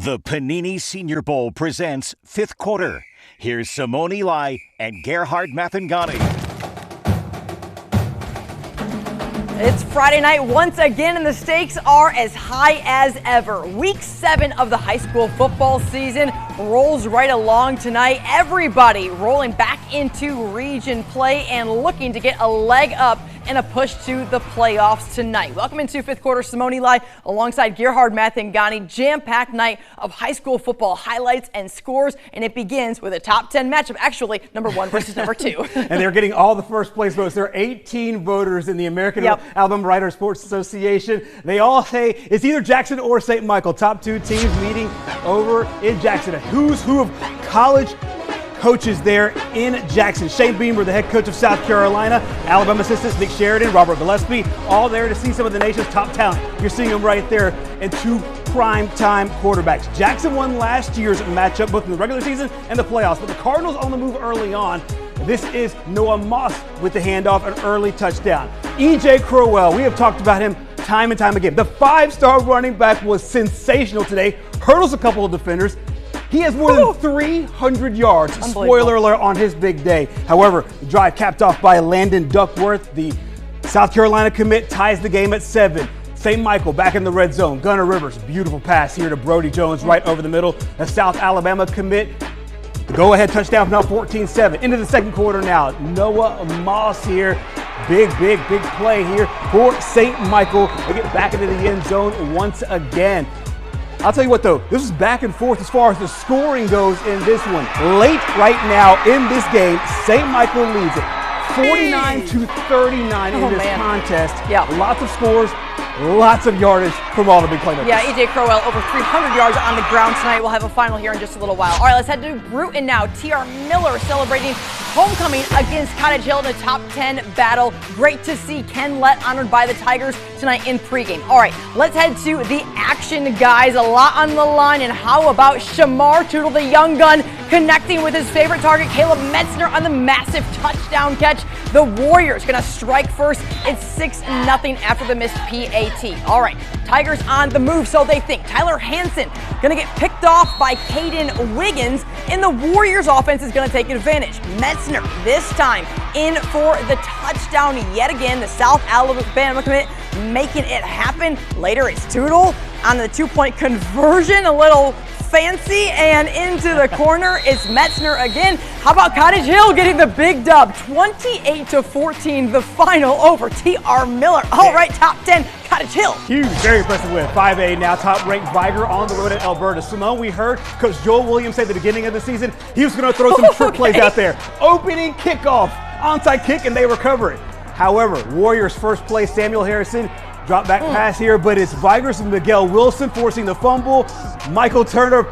The Panini Senior Bowl presents fifth quarter. Here's Simone Eli and Gerhard Mathangani. It's Friday night once again, and the stakes are as high as ever. Week 7 of the high school football season rolls right along tonight. Everybody rolling back into region play and looking to get a leg up and a push to the playoffs tonight. Welcome into fifth quarter. Simone Eli alongside Gerhard Mathangani. Jam-packed night of high school football highlights and scores, and it begins with a top 10 matchup. Actually, number 1 versus number 2. And they're getting all the first place votes. There are 18 voters in the American Alabama Writers Sports Association. They all say it's either Jackson or St. Michael. Top 2 teams meeting over in Jackson. A who's who of college coaches there in Jackson. Shane Beamer, the head coach of South Carolina, Alabama assistants Nick Sheridan, Robert Gillespie, all there to see some of the nation's top talent. You're seeing them right there, and 2 prime-time quarterbacks. Jackson won last year's matchup, both in the regular season and the playoffs, but the Cardinals on the move early on. This is Noah Moss with the handoff, an early touchdown. E.J. Crowell, we have talked about him time and time again. The 5-star running back was sensational today, hurdles a couple of defenders. He has more than 300 yards, spoiler alert, on his big day. However, the drive capped off by Landon Duckworth. The South Carolina commit ties the game at 7. St. Michael back in the red zone. Gunnar Rivers, beautiful pass here to Brody Jones right over the middle. The South Alabama commit, the go-ahead touchdown, now 14-7. Into the second quarter now. Noah Moss here. Big play here for St. Michael. They get back into the end zone once again. I'll tell you what, though, this is back and forth as far as the scoring goes in this one. Late right now in this game, St. Michael leads it 49-39 in this contest. Yeah. Lots of scores, lots of yardage from all the big playmakers. Yeah, E.J. Crowell over 300 yards on the ground tonight. We'll have a final here in just a little while. All right, let's head to Bruton now. T.R. Miller celebrating homecoming against Cottage Hill in a top 10 battle. Great to see Ken Lett honored by the Tigers tonight in pregame. All right, let's head to the action, guys. A lot on the line, and how about Shamar Tootle, the young gun, connecting with his favorite target, Caleb Metzner, on the massive touchdown catch. The Warriors gonna strike first. It's 6-0 after the missed PAT. All right, Tigers on the move, so they think. Tyler Hansen gonna get picked off by Caden Wiggins, and the Warriors offense is gonna take advantage. Metzner this time in for the touchdown yet again. The South Alabama commit making it happen. Later it's Tootle on the 2-point conversion, a little fancy, and into the corner. It's Metzner again. How about Cottage Hill getting the big dub? 28-14, the final over T.R. Miller. All right, top 10, Cottage Hill. Huge, very impressive win. 5A now, top-ranked Viger on the road at Alberta. Simone, we heard Coach Joel Williams say at the beginning of the season he was going to throw some trick plays out there. Opening kickoff, onside kick, and they recover it. However, Warriors first play, Samuel Harrison, drop back pass here, but it's Vigers and Miguel Wilson forcing the fumble. Michael Tucker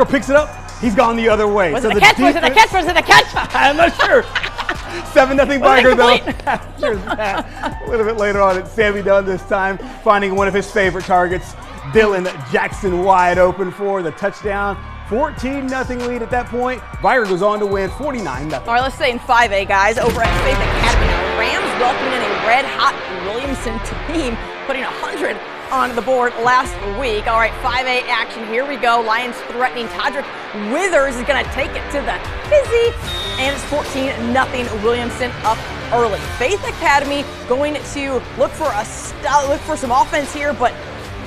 picks it up. He's gone the other way. Was it the catch? Was it the catch? Was it the catch? I'm not sure. 7-0 Viger though. After that, a little bit later on, it's Sammy Dunn this time, finding one of his favorite targets. Dylan Jackson wide open for the touchdown. 14-0 lead at that point. Viger goes on to win 49-0. All right, let's stay in 5A, guys. Over at Faith Academy now. Rams welcoming in a red-hot Williamson team, putting 100 on the board last week. All right, 5A action. Here we go. Lions threatening. Todrick Withers is going to take it to the fizzy, and it's 14-0 Williamson up early. Faith Academy going to look for some offense here, but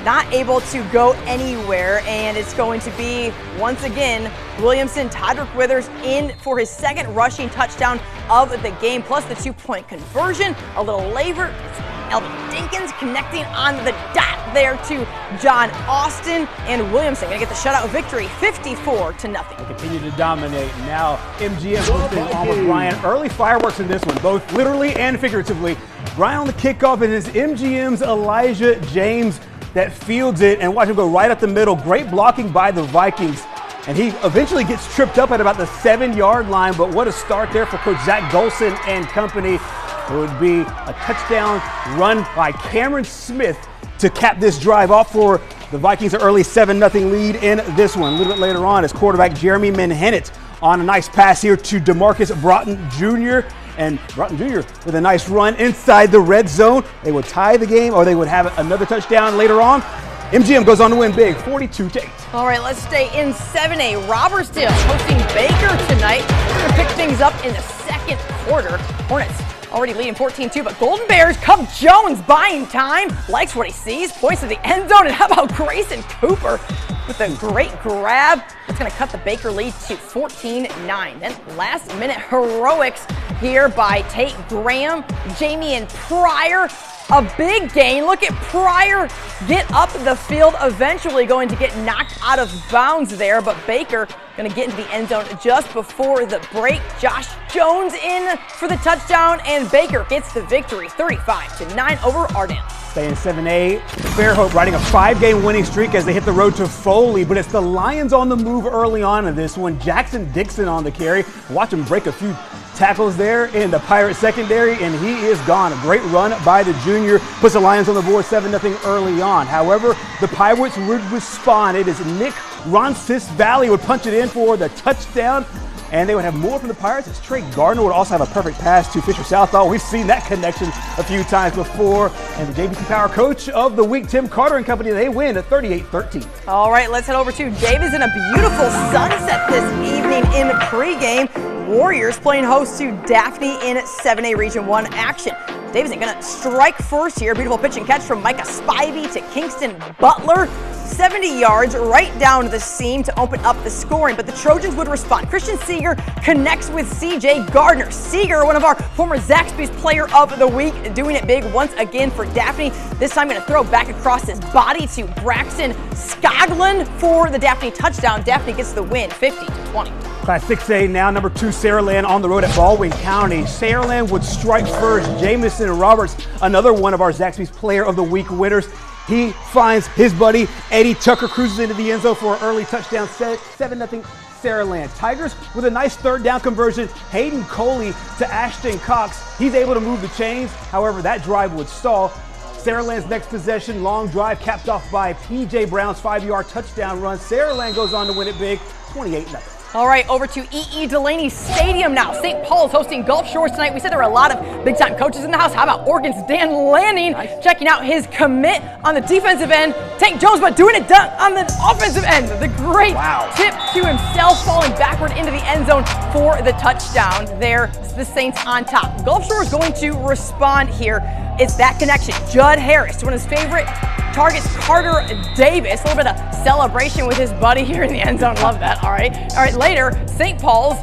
not able to go anywhere, and it's going to be, once again, Williamson, Todrick Withers in for his second rushing touchdown of the game, plus the 2-point conversion. A little later, it's Elvin Dinkins connecting on the dot there to John Austin, and Williamson gonna get the shutout victory, 54-0. They continue to dominate. Now MGM hosting Alma Bryant. Early fireworks in this one, both literally and figuratively. Bryant on the kickoff, and it's MGM's Elijah James that fields it, and watch him go right up the middle. Great blocking by the Vikings. And he eventually gets tripped up at about the 7-yard line, but what a start there for Coach Zach Golson and company. It would be a touchdown run by Cameron Smith to cap this drive off for the Vikings' early 7-0 lead in this one. A little bit later on, as quarterback Jeremy Menhennet on a nice pass here to DeMarcus Broughton Jr. And Broughton Jr. with a nice run inside the red zone. They would tie the game, or they would have another touchdown later on. MGM goes on to win big, 42-8. All right, let's stay in 7A. Robertsdale hosting Baker tonight. We're going to pick things up in the second quarter. Hornets already leading 14-2, but Golden Bears, Cub Jones buying time, likes what he sees, points to the end zone, and how about Grayson Cooper with a great grab? That's going to cut the Baker lead to 14-9. Then last-minute heroics here by Tate Graham, Jamie Pryor. A big gain. Look at Pryor get up the field, eventually going to get knocked out of bounds there, but Baker going to get into the end zone just before the break. Josh Jones in for the touchdown, and Baker gets the victory 35-9 over Arden. Stay in 7A. Fairhope riding a 5-game winning streak as they hit the road to Foley, but it's the Lions on the move early on in this one. Jackson Dixon on the carry. Watch him break a few tackles there in the Pirate secondary, and he is gone. A great run by the junior puts the Lions on the board 7-0 early on. However, the Pirates would respond. It is Nick Roncis Valley would punch it in for the touchdown, and they would have more from the Pirates as Trey Gardner would also have a perfect pass to Fisher Southall. We've seen that connection a few times before. And the JVC Power Coach of the Week, Tim Carter and company, they win at 38-13. All right, let's head over to Davis in a beautiful sunset this evening in pregame. Warriors playing host to Daphne in 7A Region 1 action. Davidson going to strike first here. Beautiful pitch and catch from Micah Spivey to Kingston Butler. 70 yards right down to the seam to open up the scoring, but the Trojans would respond. Christian Seeger connects with CJ Gardner. Seeger, one of our former Zaxby's Player of the Week, doing it big once again for Daphne. This time going to throw back across his body to Braxton Skoglund for the Daphne touchdown. Daphne gets the win, 50-20. Class 6A now, number 2 Saraland on the road at Baldwin County. Saraland would strike first. Jameson Roberts, another one of our Zaxby's Player of the Week winners. He finds his buddy Eddie Tucker, cruises into the end zone for an early touchdown, 7-0 Saraland. Tigers with a nice third down conversion. Hayden Coley to Ashton Cox. He's able to move the chains. However, that drive would stall. Saraland's next possession, long drive capped off by P.J. Brown's 5-yard touchdown run. Saraland goes on to win it big, 28-0. All right, over to E.E. Delaney Stadium now. St. Paul's hosting Gulf Shores tonight. We said there were a lot of big-time coaches in the house. How about Oregon's Dan Lanning checking out his commit on the defensive end. Tank Jones, but doing it on the offensive end. The great tip to himself, falling backward into the end zone for the touchdown. There, the Saints on top. Gulf Shores going to respond here. It's that connection. Judd Harris, one of his favorite targets, Carter Davis. A little bit of celebration with his buddy here in the end zone. Love that. All right, later, St. Paul's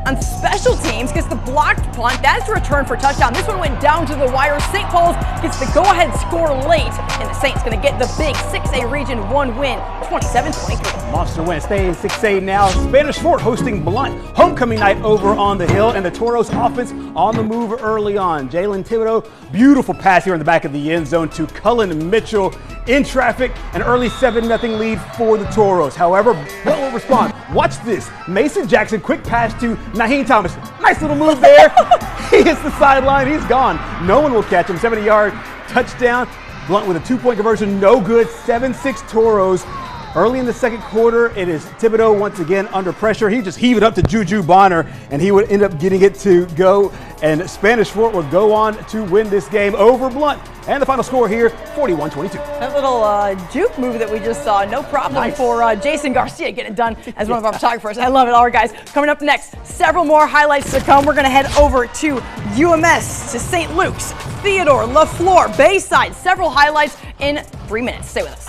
on special teams gets the blocked punt. That's a return for a touchdown. This one went down to the wire. St. Paul's gets the go-ahead score late, and the Saints going to get the big 6A Region 1 win, 27-23. Monster win. Stay in 6A now. Spanish Fort hosting Blunt. Homecoming night over on the hill, and the Toros offense on the move early on. Jalen Thibodeau, beautiful pass here in the back of the end zone to Cullen Mitchell. In traffic, an early 7-0 lead for the Toros. However, Blunt will respond. Watch this. Mason Jackson, quick pass to Naheem Thomas. Nice little move there. He hits the sideline. He's gone. No one will catch him. 70-yard touchdown. Blunt with a 2-point conversion. No good. 7-6 Toros. Early in the second quarter, it is Thibodeau once again under pressure. He just heaved it up to Juju Bonner, and he would end up getting it to go. And Spanish Fort would go on to win this game over Blunt. And the final score here, 41-22. That little juke move that we just saw, no problem for Jason Garcia getting it done as one of our photographers. I love it. All right, guys, coming up next, several more highlights to come. We're going to head over to UMS, to St. Luke's, Theodore, LaFleur, Bayside. Several highlights in 3 minutes. Stay with us.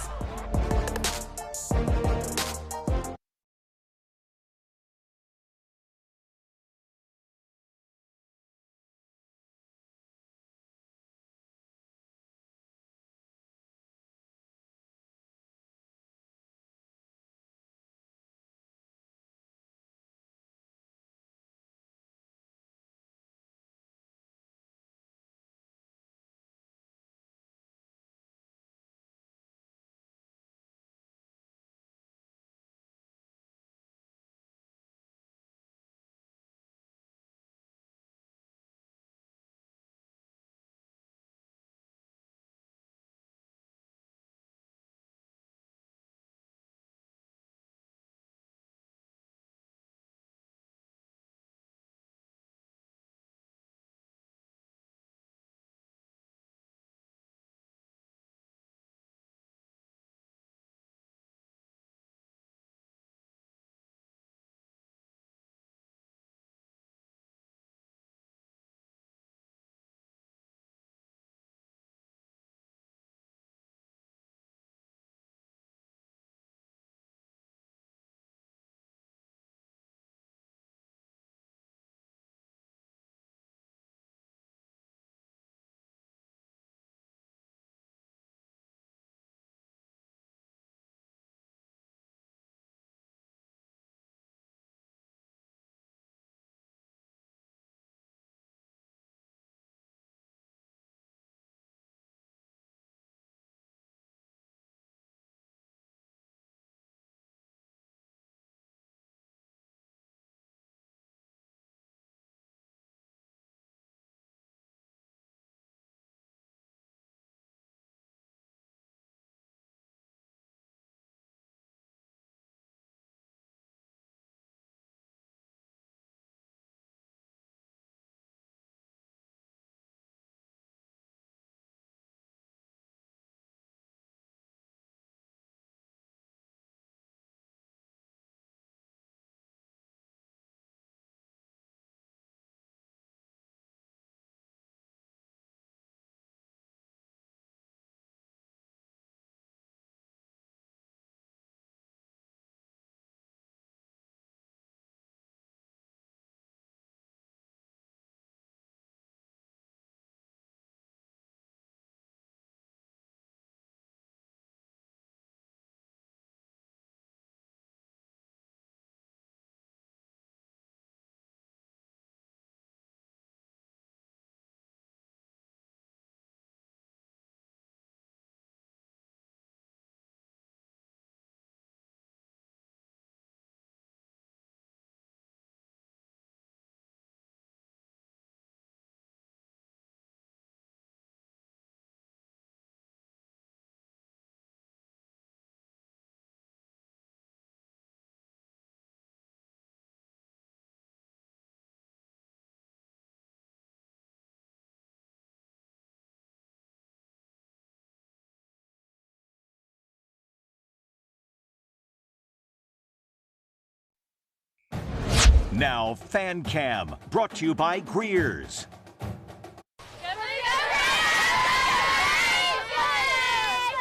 Now, Fan Cam, brought to you by Greer's.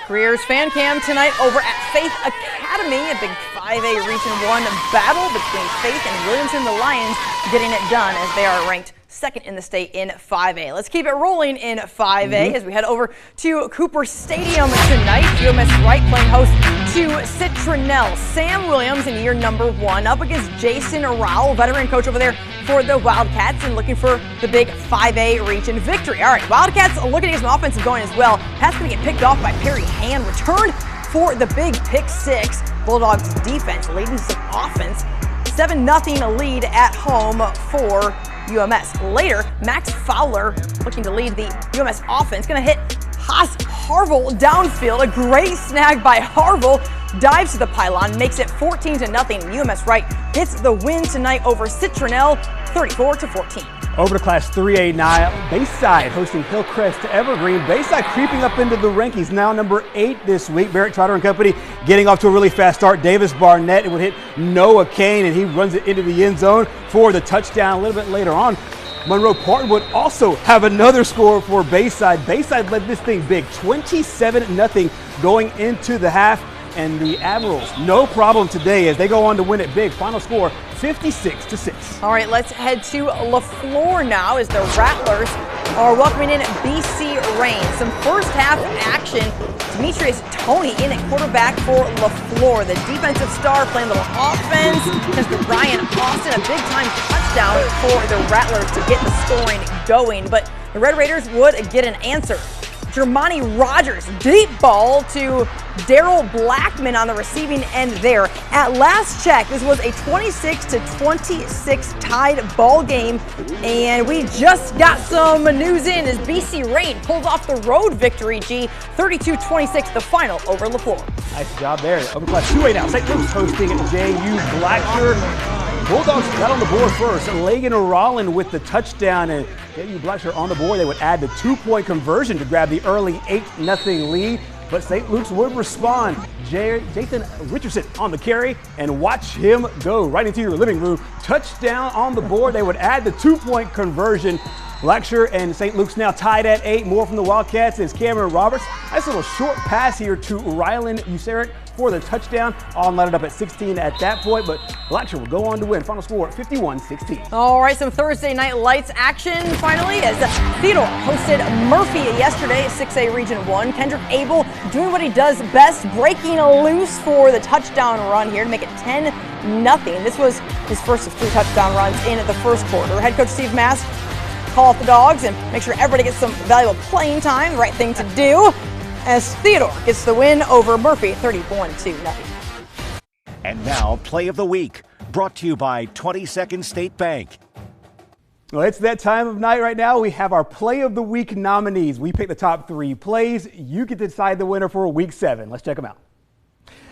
Greer's Fan Cam tonight over at Faith Academy, a big 5A Region 1 battle between Faith and Williamson, the Lions, getting it done as they are ranked second in the state in 5A. Let's keep it rolling in 5A as we head over to Cooper Stadium tonight. UMS Wright playing host to Citronelle. Sam Williams in year number 1 up against Jason Rowell, veteran coach over there for the Wildcats, and looking for the big 5A region victory. All right, Wildcats looking to get some offensive going as well. Pass going to get picked off by Perry Hand. Return for the big pick 6. Bulldogs defense leading some offense. 7-0 lead at home for UMS. Later, Max Fowler looking to lead the UMS offense. Going to hit Haas Harville downfield. A great snag by Harville. Dives to the pylon, makes it 14-0. UMS Wright gets the win tonight over Citronelle, 34-14. Over to Class 3A now, Bayside hosting Hillcrest to Evergreen. Bayside creeping up into the rankings, now number 8 this week. Barrett Trotter and company getting off to a really fast start. Davis Barnett, it would hit Noah Kane, and he runs it into the end zone for the touchdown a little bit later on. Monroe Parton would also have another score for Bayside. Bayside led this thing big, 27-0 going into the half. And the Admirals, no problem today as they go on to win it big. Final score, 56-6. All right, let's head to LaFleur now as the Rattlers are welcoming in BC Reign. Some first half action. Demetrius Toney in at quarterback for LaFleur. The defensive star playing a little offense. Mr. Brian Austin, a big time touchdown for the Rattlers to get the scoring going. But the Red Raiders would get an answer. Jermani Rogers, deep ball to Daryl Blackman on the receiving end there. At last check, this was a 26-26 tied ball game, and we just got some news in as BC Reign pulls off the road victory, 32-26 the final over LaFleur. Nice job there. Over Class 2A now, St. Luke's hosting JU Blacksher. Bulldogs got on the board first. Lagan Rollin with the touchdown, and JU Blacksher on the board. They would add the 2-point conversion to grab the early 8-0 lead. But St. Luke's would respond. Jathan Richardson on the carry, and watch him go right into your living room. Touchdown on the board. They would add the 2-point conversion. Blacksher and St. Luke's now tied at 8. More from the Wildcats is Cameron Roberts. Nice little short pass here to Rylan Useric for the touchdown. All netted up at 16 at that point, but Blacksher will go on to win. Final score 51-16. All right, some Thursday night lights action finally as Theodore hosted Murphy yesterday at 6A Region 1. Kendrick Abel doing what he does best, breaking loose for the touchdown run here to make it 10-0. This was his first of 3 touchdown runs in the first quarter. Head coach Steve Mast call off the dogs and make sure everybody gets some valuable playing time, the right thing to do, as Theodore gets the win over Murphy, 31-0. And now, Play of the Week, brought to you by 22nd State Bank. Well, it's that time of night right now. We have our Play of the Week nominees. We pick the top 3 plays. You get to decide the winner for Week 7. Let's check them out.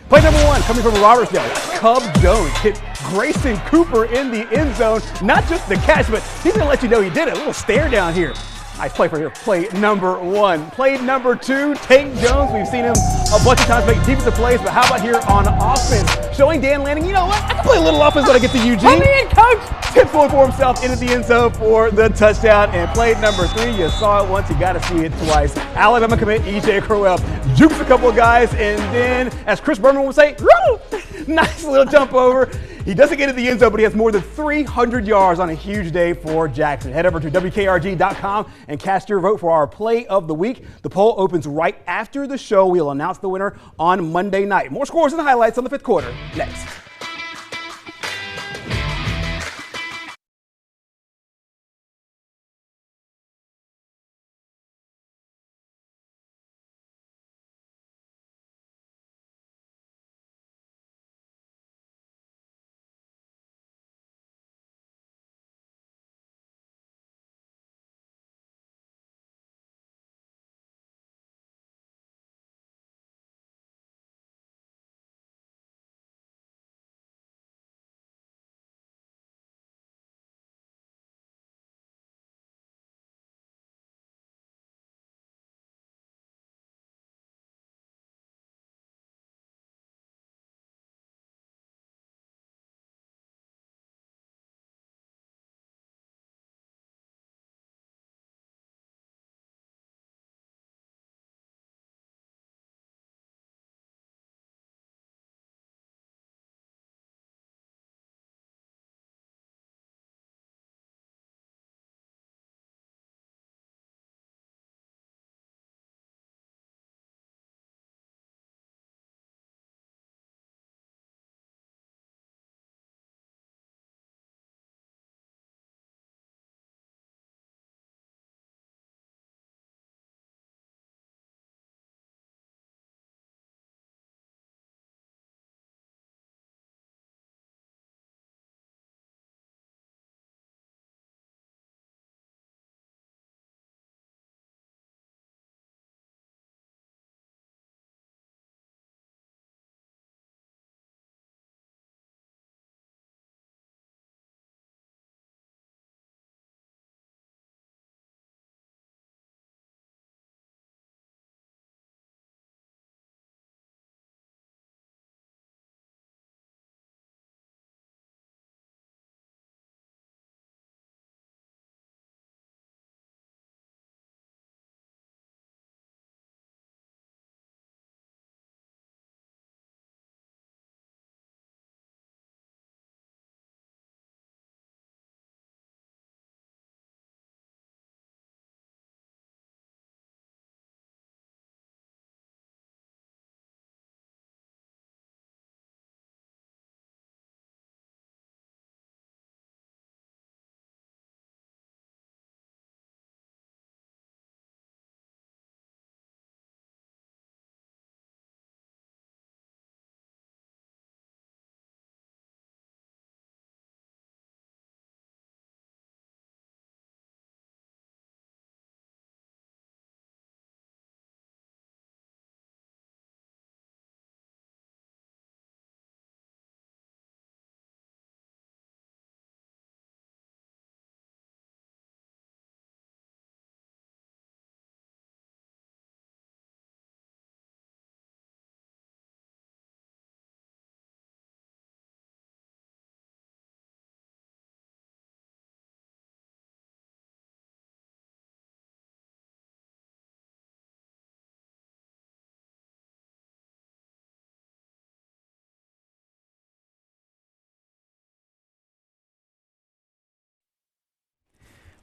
Play number 1, coming from Robertsdale, Cub Jones hit Grayson Cooper in the end zone. Not just the catch, but he's going to let you know he did it. A little stare down here. Nice play for here. Play number 1. Play number 2, Tank Jones. We've seen him a bunch of times make defensive plays, but how about here on offense? Showing Dan Lanning, you know what? I can play a little offense when I get to Eugene. Come in, coach! Tip forward for himself into the end zone for the touchdown. And play number 3, you saw it once, you got to see it twice. Alabama commit E.J. Crowell jukes a couple of guys, and then, as Chris Berman would say, woo! Nice little jump over. He doesn't get in the end zone, but he has more than 300 yards on a huge day for Jackson. Head over to WKRG.com and cast your vote for our Play of the Week. The poll opens right after the show. We'll announce the winner on Monday night. More scores and highlights on the 5th quarter next.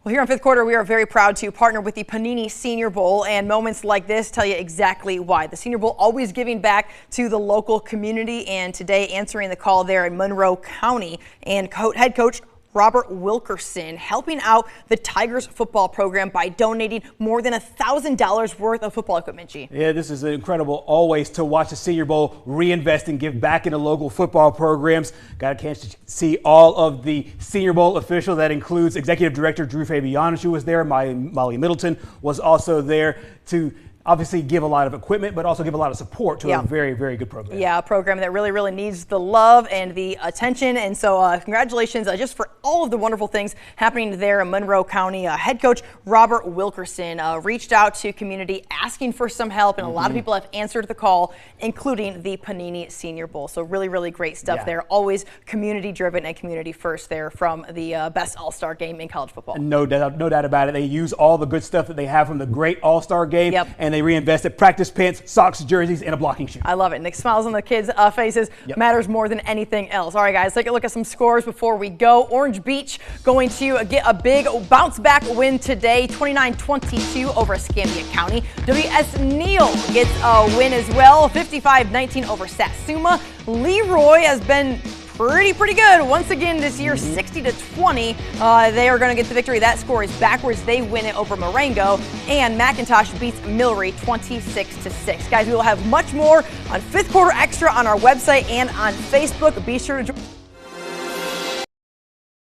Well, here on Fifth Quarter, we are very proud to partner with the Panini Senior Bowl, and moments like this tell you exactly why. The Senior Bowl always giving back to the local community, and today answering the call there in Monroe County, and head coach Robert Wilkerson helping out the Tigers football program by donating more than $1,000 worth of football equipment, G. Yeah, this is incredible always to watch the Senior Bowl reinvest and give back into local football programs. Got a chance to see all of the Senior Bowl officials. That includes Executive Director Drew Fabianic, who was there. Molly Middleton was also there to obviously give a lot of equipment, but also give a lot of support to a very, very good program. Yeah, a program that really, really needs the love and the attention. And so congratulations just for all of the wonderful things happening there in Monroe County. Head coach Robert Wilkerson reached out to community asking for some help, and a lot of people have answered the call, including the Panini Senior Bowl. So really, really great stuff there. Always community driven and community first there from the best all-star game in college football. No doubt about it. They use all the good stuff that they have from the great all-star game, and they reinvested practice pants, socks, jerseys, and a blocking shoe. I love it. And the smiles on the kids' faces matters more than anything else. All right, guys, take a look at some scores before we go. Orange Beach going to get a big bounce-back win today, 29-22 over Escambia County. W.S. Neal gets a win as well, 55-19 over Satsuma. Leroy has been pretty good once again this year, 60-20. They are going to get the victory. That score is backwards. They win it over Marengo, and McIntosh beats Millery 26-6. Guys, we will have much more on Fifth Quarter Extra on our website and on Facebook. Be sure to